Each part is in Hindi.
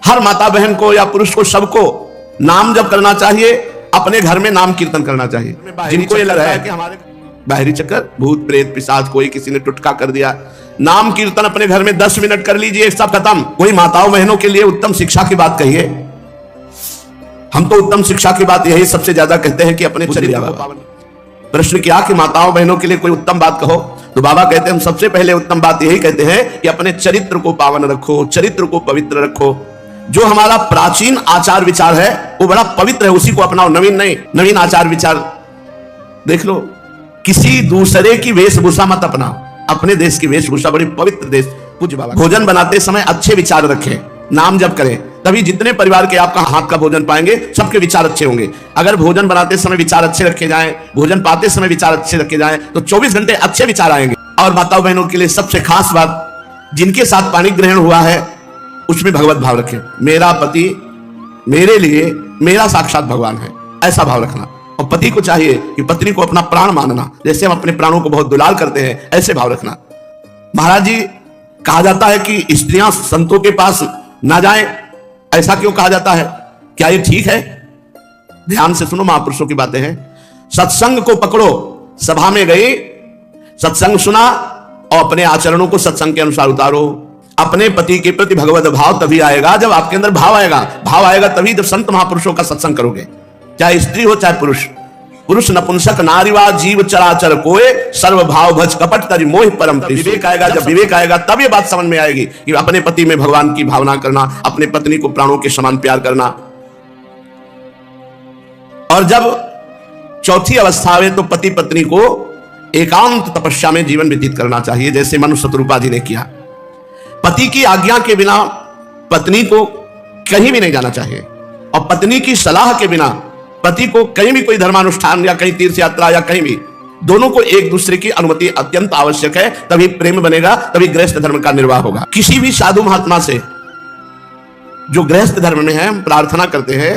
हर माता बहन को या पुरुष को सबको नाम जप करना चाहिए, अपने घर में नाम कीर्तन करना चाहिए। जिनको ये लग रहा है कि हमारे बाहरी चक्कर, भूत प्रेत पिशाच, कोई किसी ने टुटका कर दिया, नाम कीर्तन अपने घर में 10 मिनट कर लीजिए, सब खत्म। कोई माताओं बहनों के लिए उत्तम शिक्षा की बात कहिए। हम तो उत्तम शिक्षा की बात यही सबसे ज्यादा कहते हैं कि अपने चरित्र को पावन। प्रश्न किया कि माताओं बहनों के लिए कोई उत्तम बात कहो, तो बाबा कहते हैं हम सबसे पहले उत्तम बात यही कहते हैं कि अपने चरित्र को पावन रखो, चरित्र को पवित्र रखो। जो हमारा प्राचीन आचार विचार है वो बड़ा पवित्र है, उसी को अपनाओ, नवीन नहीं। नवीन आचार विचार देख लो, किसी दूसरे की वेशभूषा मत अपनाओ, अपने देश की वेशभूषा बड़ी पवित्र देश। पूज्य बाबा भोजन बनाते समय अच्छे विचार रखें, नाम जप करें, तभी जितने परिवार के आपका हाथ का भोजन पाएंगे सबके विचार अच्छे होंगे। अगर भोजन बनाते समय विचार अच्छे रखे जाएं, भोजन पाते समय विचार अच्छे रखे जाएं, तो 24 घंटे अच्छे विचार आएंगे। और माताओं बहनों के लिए सबसे खास बात, जिनके साथ पानी ग्रहण हुआ है उसमें भगवत भाव रखें। मेरा पति मेरे लिए मेरा साक्षात भगवान है, ऐसा भाव रखना। और पति को चाहिए कि पत्नी को अपना प्राण मानना, जैसे हम अपने प्राणों को बहुत दुलार करते हैं ऐसे भाव रखना। महाराज जी, कहा जाता है कि स्त्रियां संतों के पास ना जाएं, ऐसा क्यों कहा जाता है? क्या ये ठीक है? ध्यान से सुनो, महापुरुषों की बातें हैं। सत्संग को पकड़ो, सभा में गई, सत्संग सुना और अपने आचरणों को सत्संग के अनुसार उतारो। अपने पति के प्रति भगवत भाव तभी आएगा जब आपके अंदर भाव आएगा। भाव आएगा तभी जब संत महापुरुषों का सत्संग करोगे, चाहे स्त्री हो चाहे पुरुष। पुरुष नपुंसक नारीवा जीव चराचर कोय, सर्व भाव भज कपट तरि मोह परम। विवेक आएगा, जब विवेक आएगा तब ये बात समझ में आएगी कि अपने पति में भगवान की भावना करना, अपने पत्नी को प्राणों के समान प्यार करना। और जब चौथी अवस्था में तो पति पत्नी को एकांत तपस्या में जीवन व्यतीत करना चाहिए, जैसे मनु शतरूपा जी ने किया। पति की आज्ञा के बिना पत्नी को कहीं भी नहीं जाना चाहिए, और पत्नी की सलाह के बिना पति को कहीं भी कोई धर्मानुष्ठान या कहीं तीर्थ यात्रा या कहीं भी, दोनों को एक दूसरे की अनुमति अत्यंत आवश्यक है, तभी प्रेम बनेगा, तभी गृहस्थ धर्म का निर्वाह होगा। किसी भी साधु महात्मा से जो गृहस्थ धर्म में है, हम प्रार्थना करते हैं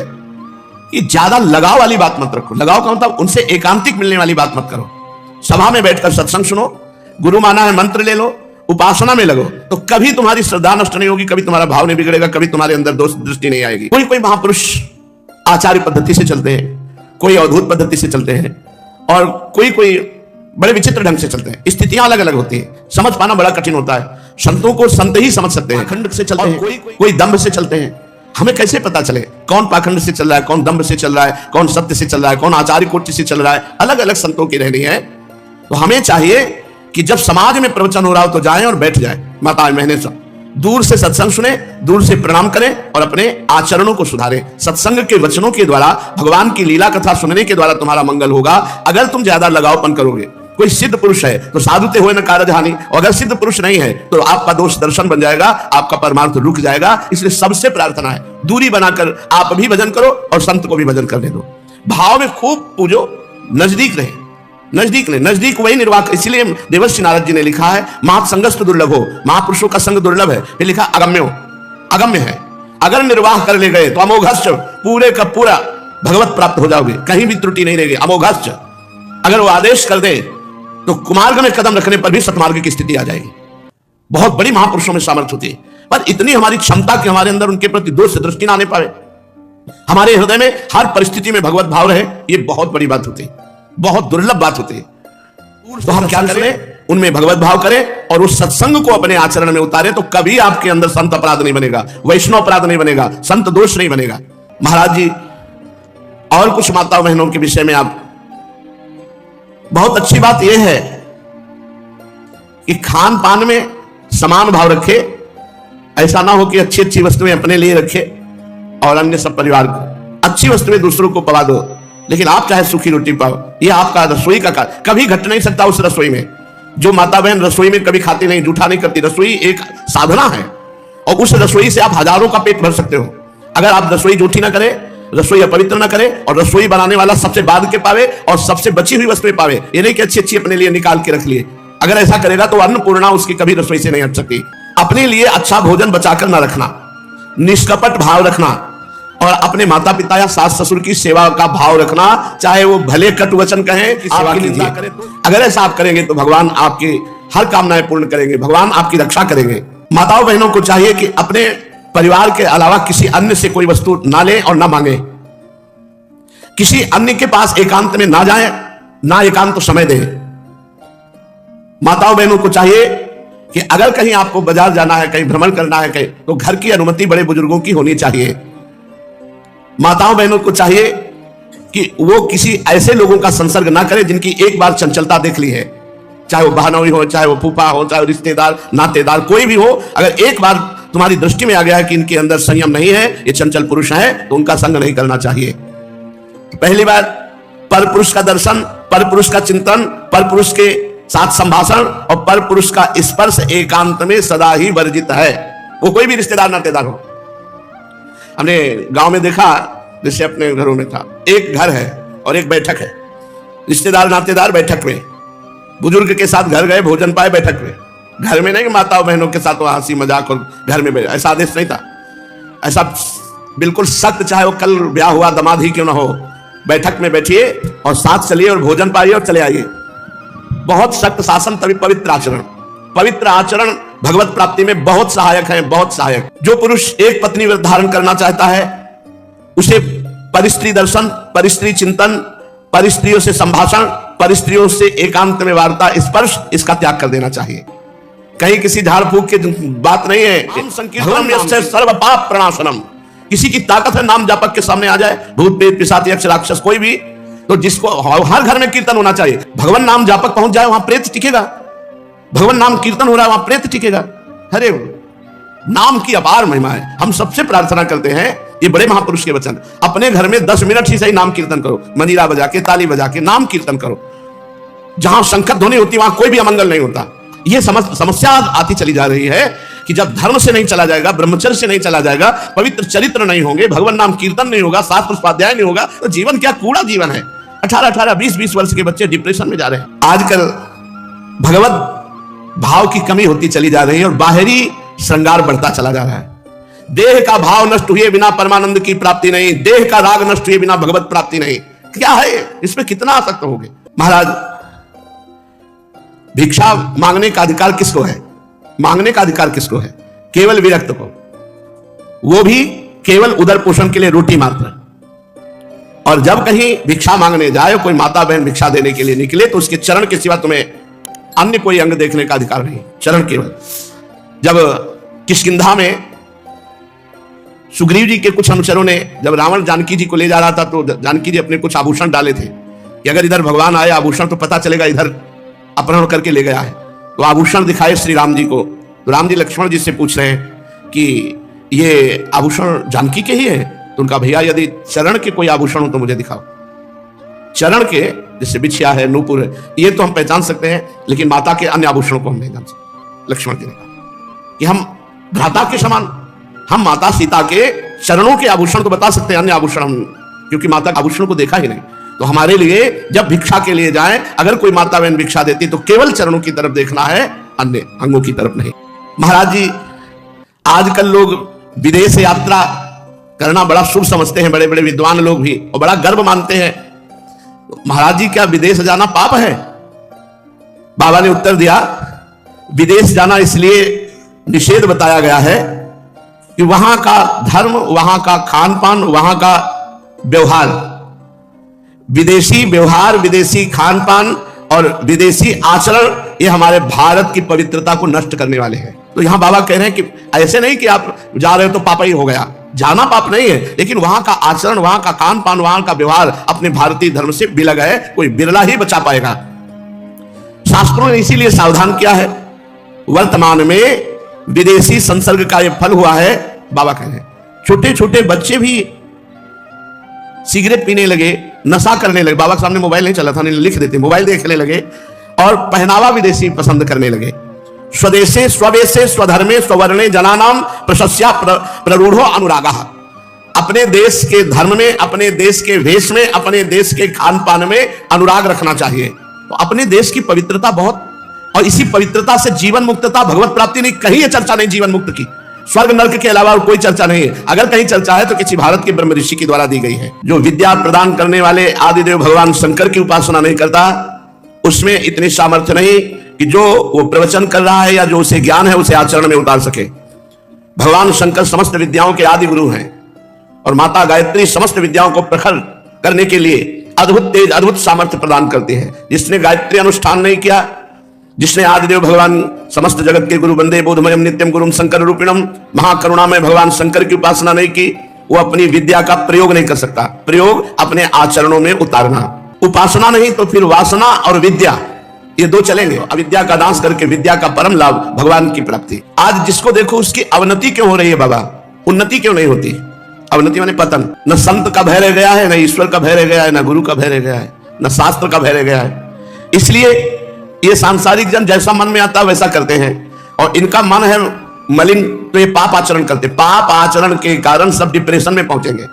कि ज्यादा लगाव वाली बात मत रखो। लगाव का मतलब उनसे एकांतिक मिलने वाली बात मत करो। सभा में बैठकर सत्संग सुनो, गुरु माना है मंत्र ले लो, उपासना में लगो, तो कभी तुम्हारी श्रद्धा नष्ट नहीं होगी, कभी तुम्हारा भाव नहीं बिगड़ेगा, कभी तुम्हारे अंदर दोष दृष्टि नहीं आएगी। कोई कोई महापुरुष आचार्य पद्धति से चलते हैं, कोई अवधूत पद्धति से चलते हैं, और कोई कोई बड़े विचित्र ढंग से चलते हैं। स्थितियां अलग अलग होती हैं, समझ पाना बड़ा कठिन होता है। संतों को संत ही समझ सकते हैं। पाखंड से चलते हैं, कोई दंभ से चलते हैं। हमें कैसे पता चले कौन पाखंड से चल रहा है, कौन दंभ से चल रहा है, कौन सत्य से चल रहा है, कौन आचार्य कोटि से चल रहा है? अलग अलग संतों की रहनी है। तो हमें चाहिए कि जब समाज में प्रवचन हो रहा हो तो जाएं और बैठ जाएं। माताएं बहनें सब दूर से सत्संग सुने, दूर से प्रणाम करें और अपने आचरणों को सुधारें। सत्संग के वचनों के द्वारा, भगवान की लीला कथा सुनने के द्वारा तुम्हारा मंगल होगा। अगर तुम ज्यादा लगावपन करोगे, कोई सिद्ध पुरुष है तो साधुते हुए न कारज हानि, और अगर सिद्ध पुरुष नहीं है तो आपका दोष दर्शन बन जाएगा, आपका परमार्थ रुक जाएगा। इसलिए सबसे प्रार्थना है, दूरी बनाकर आप भी भजन करो और संत को भी भजन करने दो। भाव में खूब पूजो, नजदीक रहे, नजदीक वही निर्वाह। इसलिए देवर्षि नारद जी ने लिखा है, महासंगस्त दुर्लभ हो, महापुरुषों का संग दुर्लभ है। फिर लिखा अगम्य है। अगर निर्वाह कर ले गए तो अमोघश्च, पूरे का पूरा भगवत प्राप्त हो जाओगे, कहीं भी त्रुटि नहीं रहेगी। अमोघश्च, अगर वो आदेश कर दे तो कुमार्ग में कदम रखने पर भी सतमार्ग की स्थिति आ जाएगी। बहुत बड़ी महापुरुषों में सामर्थ्य होती है, पर इतनी हमारी क्षमता कि हमारे अंदर उनके प्रति दोष दृष्टि ना आने पाए, हमारे हृदय में हर परिस्थिति में भगवत भाव रहे, ये बहुत बड़ी बात होती है, बहुत दुर्लभ बात होती है। तो हम क्या करें? उनमें भगवत भाव करें और उस सत्संग को अपने आचरण में उतारें, तो कभी आपके अंदर संत अपराध नहीं बनेगा, वैष्णव अपराध नहीं बनेगा, संत दोष नहीं बनेगा। महाराज जी, और कुछ माता बहनों के विषय में आप, बहुत अच्छी बात यह है कि खान पान में समान भाव रखे। ऐसा ना हो कि अच्छी अच्छी वस्तुएं अपने लिए रखे और अन्य सब परिवार को, अच्छी वस्तुएं दूसरों को पवा दो, लेकिन आप चाहे सूखी रोटी पाओ। यह आपका रसोई का कार्य कभी घट नहीं सकता। उस रसोई में जो माता बहन रसोई में कभी खाती नहीं, जूठा नहीं करती, रसोई एक साधना है, और उस रसोई से आप हजारों का पेट भर सकते हो। अगर आप रसोई जूठी ना करें, रसोई अपवित्र ना करे, और रसोई बनाने वाला सबसे बाद के पावे और सबसे बची हुई वस्तुएं पावे, ये नहीं कि अच्छी अच्छी अपने लिए निकाल के रख लिए। अगर ऐसा करेगा तो अन्नपूर्णा उसकी कभी रसोई से नहीं हट सकती। अपने लिए अच्छा भोजन बचाकर ना रखना, निष्कपट भाव रखना, और अपने माता पिता या सास ससुर की सेवा का भाव रखना, चाहे वो भले कटु वचन कहें कि सेवा कीजिए। अगर ऐसा आप करेंगे तो भगवान आपकी हर कामनाएं पूर्ण करेंगे, भगवान आपकी रक्षा करेंगे। माताओं बहनों को चाहिए कि अपने परिवार के अलावा किसी अन्य से कोई वस्तु ना ले और ना मांगे, किसी अन्य के पास एकांत में ना जाए, ना एकांत समय दे। माताओं बहनों को चाहिए कि अगर कहीं आपको बाजार जाना है, कहीं भ्रमण करना है कहीं, तो घर की अनुमति बड़े बुजुर्गों की होनी चाहिए। माताओं बहनों को चाहिए कि वो किसी ऐसे लोगों का संसर्ग ना करे जिनकी एक बार चंचलता देख ली है, चाहे वो बहनोई हो, चाहे वो फूफा हो, चाहे वो रिश्तेदार नातेदार कोई भी हो। अगर एक बार तुम्हारी दृष्टि में आ गया है कि इनके अंदर संयम नहीं है, ये चंचल पुरुष है, तो उनका संग नहीं करना चाहिए। पहली बार पर पुरुष का दर्शन, पर पुरुष का चिंतन, पर पुरुष के साथ संभाषण और पर पुरुष का स्पर्श एकांत में सदा ही वर्जित है, वो कोई भी रिश्तेदार नातेदार हो। हमने गांव में देखा, जैसे अपने घरों में था, एक घर है और एक बैठक है, रिश्तेदार नातेदार बैठक में, बुजुर्ग के साथ घर गए, भोजन पाए बैठक में, घर में नहीं कि माताओं बहनों के साथ वहां हंसी मजाक और घर में बैठे, ऐसा आदेश नहीं था। ऐसा बिल्कुल सख्त, चाहे वो कल ब्याह हुआ दामाद ही क्यों ना हो, बैठक में बैठिए और साथ चलिए और भोजन पाइए और चले आइए। बहुत सख्त शासन, तभी पवित्र आचरण। पवित्र आचरण भगवत प्राप्ति में बहुत सहायक है, बहुत सहायक। जो पुरुष एक पत्नी व्रत धारण करना चाहता है, उसे परिस्त्री दर्शन, परिस्त्री चिंतन, परिस्त्रियों से संभाषण, परिस्त्रियों से एकांत में वार्ता, स्पर्श, इसका त्याग कर देना चाहिए। कहीं किसी झाड़ फूक की बात नहीं है। सर्व पाप प्रणाशनम, किसी की ताकत है नाम जापक के सामने आ जाए, भूत प्रेत पिशाच यक्ष राक्षस कोई भी, तो जिसको हर घर में कीर्तन होना चाहिए। भगवान नाम जापक पहुंच जाए, वहां प्रेत टिकेगा। भगवान नाम कीर्तन हो रहा है, वहां प्रेत टिकेगा। अरे नाम की अपार महिमा है। हम सबसे प्रार्थना करते हैं, ये बड़े महापुरुष के वचन, अपने घर में 10 मिनट ही सही नाम कीर्तन करो, मंजीरा बजा के, ताली बजा के नाम कीर्तन करो। जहां शंकर ध्वनि होती वहां कोई भी अमंगल नहीं होता। यह समस्या आती चली जा रही है कि जब धर्म से नहीं चला जाएगा, ब्रह्मचर्य से नहीं चला जाएगा, पवित्र चरित्र नहीं होंगे, भगवान नाम कीर्तन नहीं होगा, शास्त्र स्वाध्याय नहीं होगा, तो जीवन क्या कूड़ा जीवन है। 18-18, 20-20 वर्ष के बच्चे डिप्रेशन में जा रहे हैं। आजकल भगवत भाव की कमी होती चली जा रही है और बाहरी श्रृंगार बढ़ता चला जा रहा है। देह का भाव नष्ट हुए बिना परमानंद की प्राप्ति नहीं, देह का राग नष्ट हुए बिना भगवत प्राप्ति नहीं। क्या है इसमें, कितना आसक्त होगे। महाराज, भिक्षा मांगने का अधिकार किसको है? मांगने का अधिकार किसको है? केवल विरक्त को, वो भी केवल उदर पोषण के लिए रोटी मात्र। और जब कहीं भिक्षा मांगने जाए, कोई माता बहन भिक्षा देने के लिए निकले, तो उसके चरण के सिवा तुम्हें अन्य कोई अंग देखने का अधिकार नहीं, चरण केवल। जब किष्किंधा में सुग्रीव जी के कुछ अनुचरों ने, जब रावण जानकी जी को ले जा रहा था, तो जानकी जी अपने कुछ आभूषण डाले थे कि अगर इधर भगवान आए आभूषण तो पता चलेगा इधर अपहरण करके ले गया है। तो आभूषण दिखाए श्री राम जी को, तो राम जी लक्ष्मण जी से पूछ रहे हैं कि ये आभूषण जानकी के ही है? तो उनका, भैया यदि चरण के कोई आभूषण हो तो मुझे दिखाओ। चरण के, जैसे बिछिया है, नूपुर है, ये तो हम पहचान सकते हैं, लेकिन माता के अन्य आभूषणों को हम नहीं जान सकते। लक्ष्मण जी ने कहा कि हम भ्राता के समान, हम माता सीता के चरणों के आभूषण तो बता सकते हैं, अन्य आभूषण हम, क्योंकि माता के आभूषणों को देखा ही नहीं। तो हमारे लिए जब भिक्षा के लिए जाएं, अगर कोई माता बहन भिक्षा देती तो केवल चरणों की तरफ देखना है, अन्य अंगों की तरफ नहीं। महाराज जी, आजकल लोग विदेश यात्रा करना बड़ा शुभ समझते हैं, बड़े बड़े विद्वान लोग भी, और बड़ा गर्व मानते हैं। महाराज जी, क्या विदेश जाना पाप है? बाबा ने उत्तर दिया, विदेश जाना इसलिए निषेध बताया गया है कि वहां का धर्म, वहां का खान पान, वहां का व्यवहार, विदेशी व्यवहार, विदेशी खान पान और विदेशी आचरण, ये हमारे भारत की पवित्रता को नष्ट करने वाले हैं। तो यहां बाबा कह रहे हैं कि ऐसे नहीं कि आप जा रहे हो तो पाप ही हो गया, जाना पाप नहीं है, लेकिन वहां का आचरण, वहां का खान पान, वहां का व्यवहार अपने भारतीय धर्म से बिलग है, कोई बिरला ही बचा पाएगा। शास्त्रों ने इसीलिए सावधान किया है। वर्तमान में विदेशी संसर्ग का यह फल हुआ है। बाबा कह रहे हैं छोटे छोटे बच्चे भी सिगरेट पीने लगे, नशा करने लगे। बाबा के सामने मोबाइल नहीं चला था, नहीं लिख देते, मोबाइल देखने लगे और पहनावा विदेशी पसंद करने लगे। स्वदेशे स्ववेशे स्वधर्मे स्ववर्णे जनानाम प्रशस्या प्ररूढ़ो अनुरागा। अपने देश के धर्म में, अपने देश के वेश में, अपने देश के खान पान में अनुराग रखना चाहिए। तो अपने देश की पवित्रता बहुत, और इसी पवित्रता से जीवन मुक्तता, भगवत प्राप्ति नहीं, कहीं चर्चा नहीं जीवन मुक्त की। स्वर्ग नरक के अलावा कोई चर्चा नहीं है। अगर कहीं चर्चा है तो किसी भारत के ब्रह्म ऋषि के द्वारा दी गई है। जो विद्या प्रदान करने वाले आदिदेव भगवान शंकर की उपासना नहीं करता, उसमें इतनी सामर्थ्य नहीं कि जो वो प्रवचन कर रहा है या जो उसे ज्ञान है उसे आचरण में उतार सके। भगवान शंकर समस्त विद्याओं के आदि गुरु हैं और माता गायत्री समस्त विद्याओं को प्रखर करने के लिए अद्भुत तेज अद्भुत सामर्थ्य प्रदान करते हैं। जिसने गायत्री अनुष्ठान नहीं किया, जिसने आदिदेव भगवान समस्त जगत के गुरु वंदे बोधमयम नित्यम गुरुम शंकर रूपिणम महाकरुणा में भगवान शंकर की उपासना नहीं की, वो अपनी विद्या का प्रयोग नहीं कर सकता। प्रयोग अपने आचरणों में उतारना, उपासना नहीं तो फिर वासना और विद्या, ये दो चलेंगे। अविद्या का नाश करके विद्या का परम लाभ भगवान की प्राप्ति। आज जिसको देखो उसकी अवनति क्यों हो रही है बाबा, उन्नति क्यों नहीं होती? अवनति माने पतन। न संत का भय रह गया है, न ईश्वर का भय रह गया है, न गुरु का भय रह गया है, न शास्त्र का भय रह गया है। इसलिए ये सांसारिक जन जैसा मन में आता वैसा करते हैं और इनका मन है मलिन, तो ये पाप आचरण करते। पाप आचरण के कारण सब डिप्रेशन में पहुंचेंगे।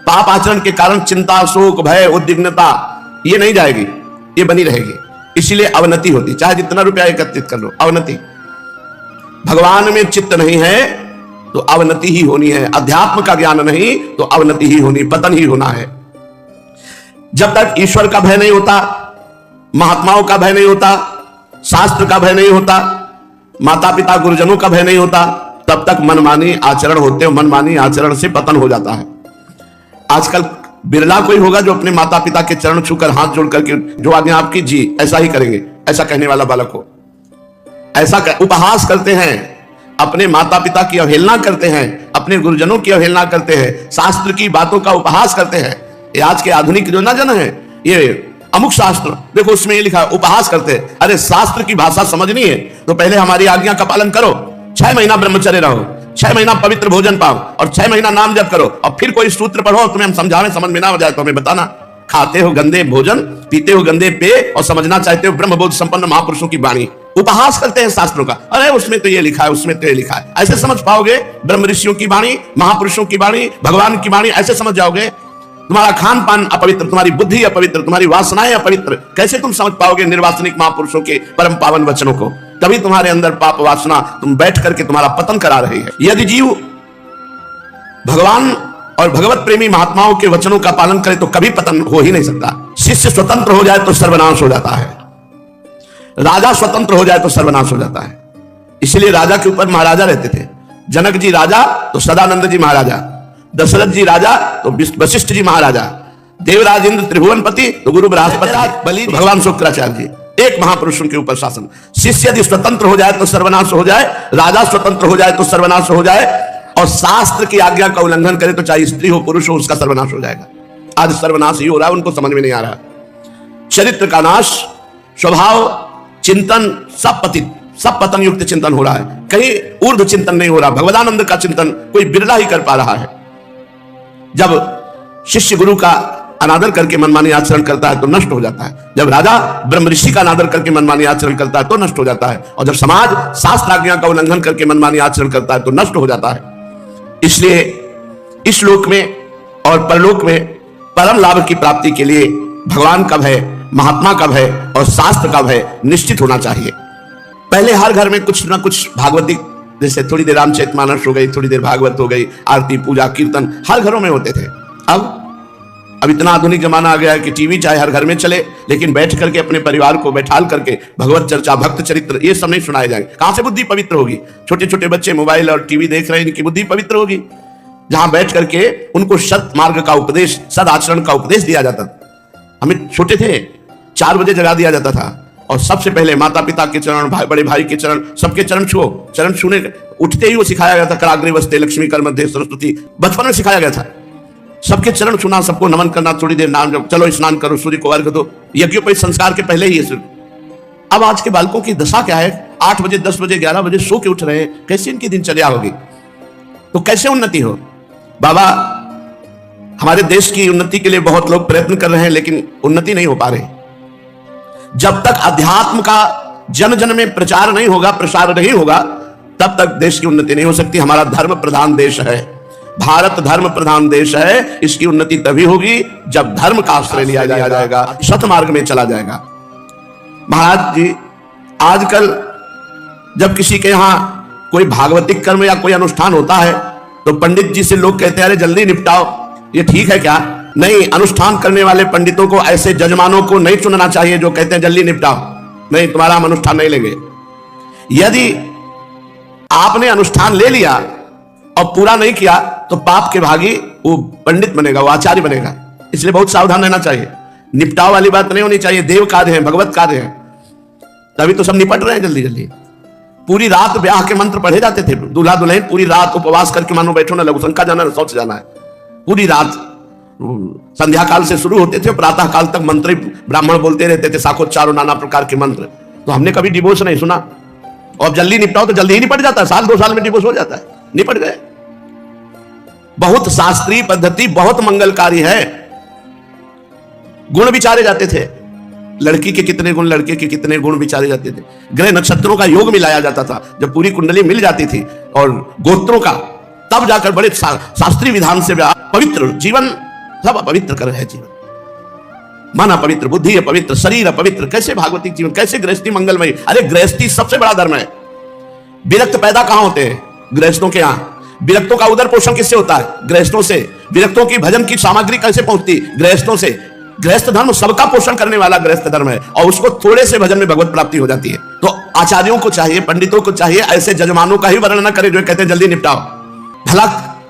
पाप आचरण के कारण चिंता, शोक, भय, उद्विग्नता ये नहीं जाएगी, ये बनी रहेगी। इसीलिए अवनति होती, चाहे जितना रुपया एकत्रित कर लो, अवनति। भगवान में चित्त नहीं है तो अवनति ही होनी है। अध्यात्म का ज्ञान नहीं तो अवनति ही होनी, पतन ही होना है। जब तक ईश्वर का भय नहीं होता, महात्माओं का भय नहीं होता, शास्त्र का भय नहीं होता, माता पिता गुरुजनों का भय नहीं होता, तब तक मनमानी आचरण होते हैं। मनमानी आचरण से पतन हो जाता है। आजकल बिरला कोई होगा जो अपने माता पिता के चरण छूकर हाथ जोड़ करके जो आज्ञा आपकी जी ऐसा ही करेंगे, ऐसा कहने वाला बालक हो। ऐसा उपहास करते हैं, अपने माता पिता की अवहेलना करते हैं, अपने गुरुजनों की अवहेलना करते हैं, शास्त्र की बातों का उपहास करते हैं। ये आज के आधुनिक जो ना जन है, ये अमुक शास्त्र देखो उसमें ये लिखा, उपहास करते हैं। अरे शास्त्र की भाषा समझनी है तो पहले हमारी आज्ञा का पालन करो। 6 महीना ब्रह्मचर्य रहो, 6 महीना पवित्र भोजन पाओ और 6 महीना नाम जप करो और फिर कोई सूत्र पढ़ो, तुम्हें हम समझावें, समझ में ना आ जाए तो हमें बताना। खाते हो गंदे भोजन, पीते हो गंदे पेय और समझना चाहते हो ब्रह्मबोध संपन्न महापुरुषों की वाणी। उपहास करते हैं शास्त्रों का। अरे उसमें तो ये लिखा है, उसमें तो ये लिखा है। ऐसे समझ पाओगे ब्रह्म ऋषियों की वाणी, महापुरुषों की वाणी, भगवान की वाणी, ऐसे समझ जाओगे। तुम्हारा खान पान अपवित्र, तुम्हारी बुद्धि अपवित्र, तुम्हारी वासनाएं अपवित्र, कैसे तुम समझ पाओगे निर्वासनिक महापुरुषों के परम पावन वचनों को? तभी तुम्हारे अंदर पाप वासना तुम बैठ करके तुम्हारा पतन करा रही है। यदि जीव भगवान और भगवत प्रेमी महात्माओं के वचनों का पालन करे तो कभी पतन हो ही नहीं सकता। शिष्य स्वतंत्र हो जाए तो सर्वनाश हो जाता है, राजा स्वतंत्र हो जाए तो सर्वनाश हो जाता है। इसलिए राजा के ऊपर महाराजा रहते थे। जनक जी राजा तो सदानंद जी महाराजा, दशरथ जी राजा तो वशिष्ठ जी महाराजा, देवराज इंद्र त्रिभुवनपति तो गुरु बृहस्पति, बलि भगवान शुक्राचार्य जी। एक महापुरुषों के ऊपर शासन। शिष्य यदि स्वतंत्र हो जाए तो सर्वनाश हो जाए, राजा स्वतंत्र हो जाए तो सर्वनाश हो जाए, और शास्त्र की आज्ञा का उल्लंघन करे तो चाहे स्त्री हो पुरुष हो उसका सर्वनाश हो जाएगा। आज सर्वनाश ही हो रहा है, उनको समझ में नहीं आ रहा। चरित्र का नाश, स्वभाव, चिंतन सब पतन युक्त चिंतन हो रहा है। कहीं ऊर्ध्व चिंतन नहीं हो रहा। भगवदानंद का चिंतन कोई बिरला ही कर पा रहा है। जब शिष्य गुरु का अनादर करके मनमानी आचरण करता है तो नष्ट हो जाता है। जब राजा ब्रह्म ऋषि का अनादर करके मनमानी आचरण करता है तो नष्ट हो जाता है। और जब समाज शास्त्र आज्ञा का उल्लंघन करके मनमानी आचरण करता है तो नष्ट हो जाता है। इसलिए इस लोक में और परलोक में परम लाभ की प्राप्ति के लिए भगवान का भय, महात्मा का भय और शास्त्र का भय निश्चित होना चाहिए। पहले हर घर में कुछ ना कुछ भागवती, जैसे थोड़ी देर रामचरितमानस हो गई, थोड़ी देर भागवत हो गई, आरती पूजा कीर्तन हर घरों में होते थे। अब इतना आधुनिक जमाना आ गया है कि टीवी चाहे हर घर में चले, लेकिन बैठ करके अपने परिवार को बैठाल करके भगवत चर्चा, भक्त चरित्र ये सब नहीं सुनाए जाएंगे। कहां से बुद्धि पवित्र होगी? छोटे छोटे बच्चे मोबाइल और टीवी देख रहे हैं, इनकी बुद्धि पवित्र होगी? जहां बैठ करके उनको सत मार्ग का उपदेश, सद आचरण का उपदेश दिया जाता था। हमें छोटे थे 4 बजे जगा दिया जाता था और सबसे पहले माता पिता के चरण, बड़े भाई के चरण, सबके चरण छुओ। चरण छूने उठते ही वो सिखाया गया था, कराग्रे वस्ते लक्ष्मी कर मध्य सरस्वती, बचपन में सिखाया गया था। सबके चरण छूना, सबको नमन करना, थोड़ी देर नाम जब, चलो स्नान करो, सूर्य को अर्घ दो, यज्ञोपवीत संस्कार के पहले ही ये सिर्फ। अब आज के बालकों की दशा क्या है? 8 बजे 10 बजे 11 बजे सो के उठ रहे हैं। कैसे इनकी दिनचर्या होगी? तो कैसे उन्नति हो? बाबा, हमारे देश की उन्नति के लिए बहुत लोग प्रयत्न कर रहे हैं, लेकिन उन्नति नहीं हो पा रही। जब तक अध्यात्म का जन जन में प्रचार नहीं होगा, प्रसार नहीं होगा, तब तक देश की उन्नति नहीं हो सकती। हमारा धर्म प्रधान देश है, भारत धर्म प्रधान देश है। इसकी उन्नति तभी होगी जब धर्म का आश्रय लिया जाएगा, सतमार्ग में चला जाएगा। महाराज जी, आजकल जब किसी के यहां कोई भागवतिक कर्म या कोई अनुष्ठान होता है तो पंडित जी से लोग कहते हैं अरे जल्दी निपटाओ। ये ठीक है क्या? नहीं, अनुष्ठान करने वाले पंडितों को, ऐसे जजमानों को नहीं चुनना चाहिए जो कहते हैं जल्दी निपटाओ। नहीं, तुम्हारा हम अनुष्ठान नहीं लेंगे। यदि आपने अनुष्ठान ले लिया और पूरा नहीं किया तो पाप के भागी वो पंडित बनेगा, वो आचार्य बनेगा। इसलिए बहुत सावधान रहना चाहिए। निपटाव वाली बात नहीं होनी चाहिए। देव कार्य है, भगवत कार्य है, तभी तो सब निपट रहे हैं जल्दी जल्दी। पूरी रात ब्याह के मंत्र पढ़े जाते थे। दूल्हा दुल्हन पूरी रात उपवास करके मानो बैठो ना, लघु शंका जाना, शौच जाना है। पूरी रात संध्या काल से शुरू होते थे, प्रातः काल तक मंत्र ब्राह्मण बोलते रहते थे, शाखोच्चारों नाना प्रकार के मंत्र। तो हमने कभी डिवोर्स नहीं सुना। और जल्दी निपटाओ तो जल्दी ही निपट जाता है, साल 2 साल में डिवोर्स हो जाता है, निपट गए। बहुत शास्त्रीय पद्धति, बहुत मंगलकारी है। गुण विचारे जाते थे, लड़की के कितने गुण, लड़के के कितने गुण विचारे जाते थे। ग्रह नक्षत्रों का योग मिलाया जाता था। जब पूरी कुंडली मिल जाती थी और गोत्रों का, तब जाकर बड़े शास्त्रीय विधान से पवित्र जीवन, सब अपवित्र कर रहे हैं जीवन। मन अपवित्र, बुद्धि अपवित्र, शरीर अपवित्र, कैसे भागवतिक जीवन, कैसे गृहस्थी मंगलमयी। अरे गृहस्थी सबसे बड़ा धर्म है। विरक्त पैदा कहां होते हैं? गृहस्थों के यहां। विरक्तों का उदर पोषण किससे होता है? गृहस्थों से। विरक्तों की भजन की सामग्री कैसे पहुंचती? गृहस्थों से। गृहस्थ धर्म सबका पोषण करने वाला गृहस्थ धर्म है, और उसको थोड़े से भजन में भगवत प्राप्ति हो जाती है। तो आचार्यों को चाहिए, पंडितों को चाहिए, ऐसे जजमानों का ही वर्णन न करें जो कहते हैं जल्दी निपटाओ। भला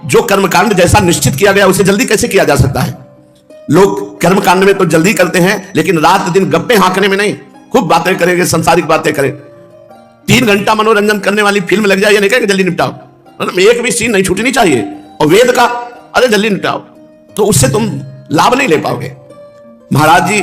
जो कर्मकांड जैसा निश्चित किया गया उसे जल्दी कैसे किया जा सकता है? लोग कर्मकांड में तो जल्दी करते हैं, लेकिन रात दिन गप्पे हाँकने में नहीं। खूब बातें करेंगे, संसारिक बातें करें। 3 घंटा मनोरंजन करने वाली फिल्म लग जाए, ये नहीं कहेंगे जल्दी निपटाओ। एक भी सीन नहीं छूटनी चाहिए। और वेद का, अरे जल्दी निपटाओ, तो उससे तुम लाभ नहीं ले पाओगे। महाराज जी